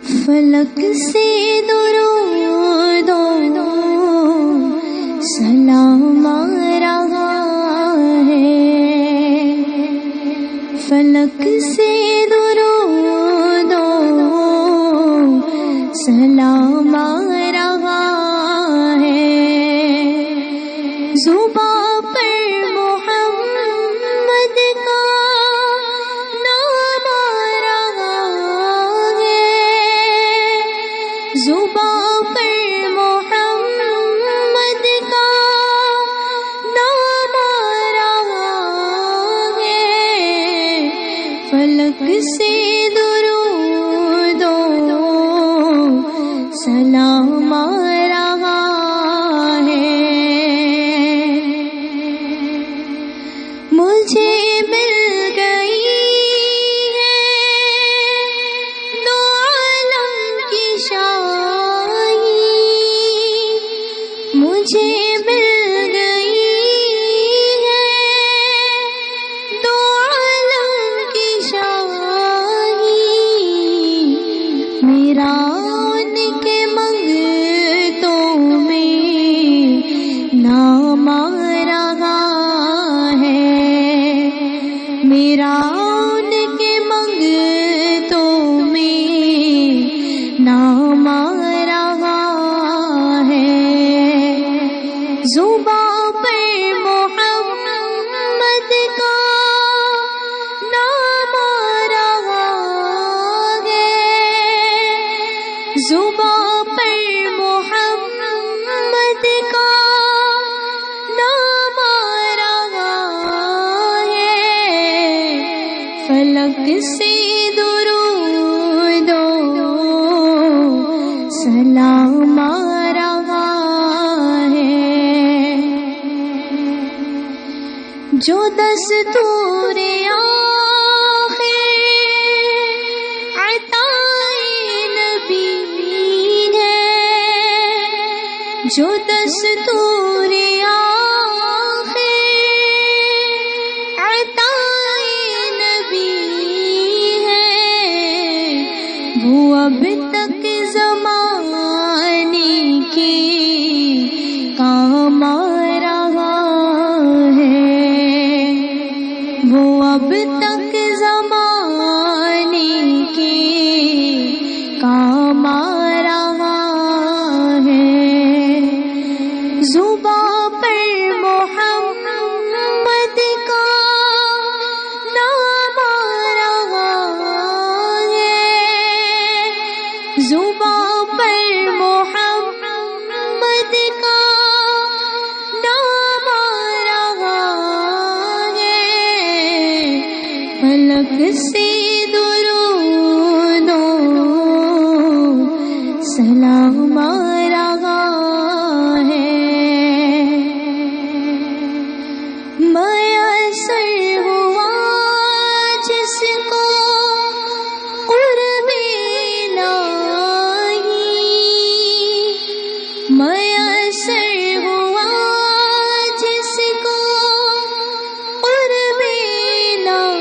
فلک سے درود و سلام آ رہا ہے، فلک سے درود و سلام آ رہا ہے، زباں پر محمد کا نام آ رہا ہے، زباں پر محمد کا نام آ رہا ہے، فلک سے درود و سلام آ رہا ہے، مجھے مل گئی ہے دو عالم کی شاہی، مجھے مل گئی ہے دو عالم کی شاہی، میرا ان کے منگتوں میں نام آ رہا ہے، میرا ان کے منگتوں میں نام آ رہا ہے، زباں پر محمد کا نام آ رہا ہے، زباں پر محمد کا نام آ رہا ہے، فلک سے درود و سلام آ رہا ہے، جو دستور آخر عطائے نبی ہے، جو دستور آخر عطائے نبی ہے، وہ اب تک زمانے کے کام آ رہا ہے، وہ اب تک زمانے کے کام آ رہا ہے، زباں پر محمد کا نام آ رہا ہے، زباں پر محمد کا نام آ رہا ہے، فلک سے درود و سلام آ رہا ہے، میسر ہوا جس کو قرب الہی، میسر ہوا جس کو قرب الہی،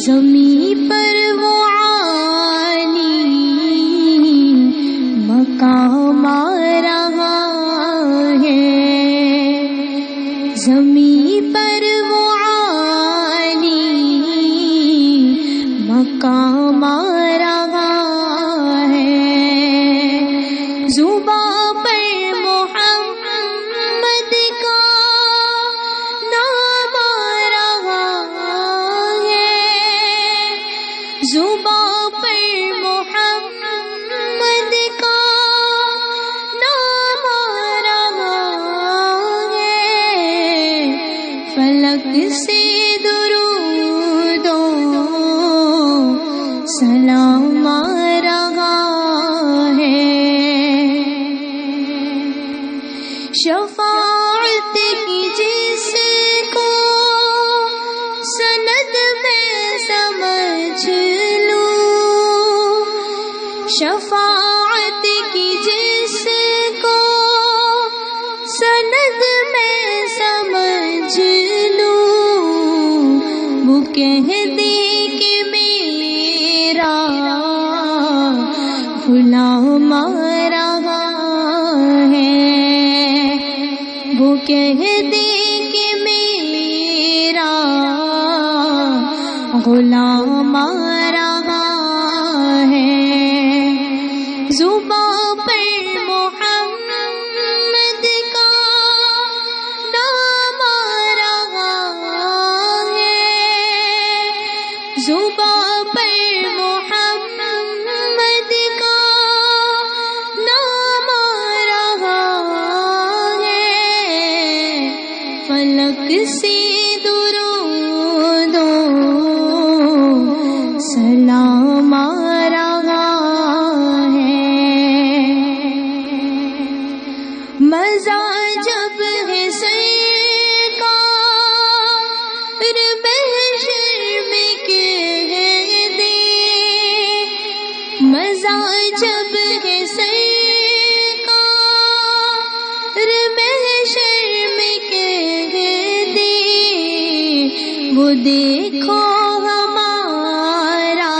زمین پر وہ عالی مقام آ رہا ہے، زمین پر وہ عالی مقام آ رہا ہے، زباں پر محمد کا نام آ رہا ہے، زباں پر محمد کا نام آ رہا ہے، فلک سے درود و سلام آ رہا ہے، شفاعت کی جس کو سند میں سمجھ لوں، شفاعت کی جس کو سند میں سمجھ لوں، وہ کہہ دے کہ میرا کہہ دے کہ میرا غلام آ رہا ہے، زباں پر محمد کا نام آ رہا ہے، زباں پر محمد کا نام آ رہا ہے، فلک سے درود و سلام آ رہا ہے، مزہ جب ہے سرکار محشر میں کہہ دے، مزہ جب ہے سرکار محشر میں کہہ دے، وہ دیکھو ہمارا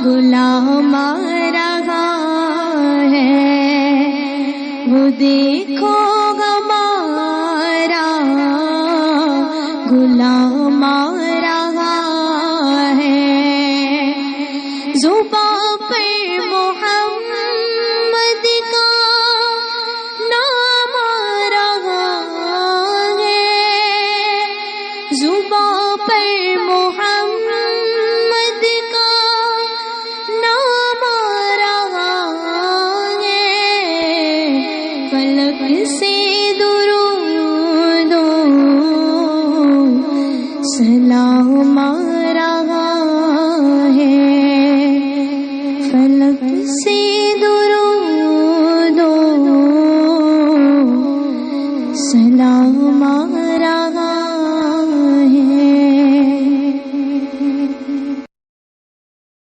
غلام آ رہا ہے، وہ دیکھو ہمارا غلام آ رہا ہے، زباں پر محمد کا نام آ رہا ہے، زباں پر محمد کا نام آ رہا ہے، فلک سے درود و سلام آ رہا ہے، فلک سے درود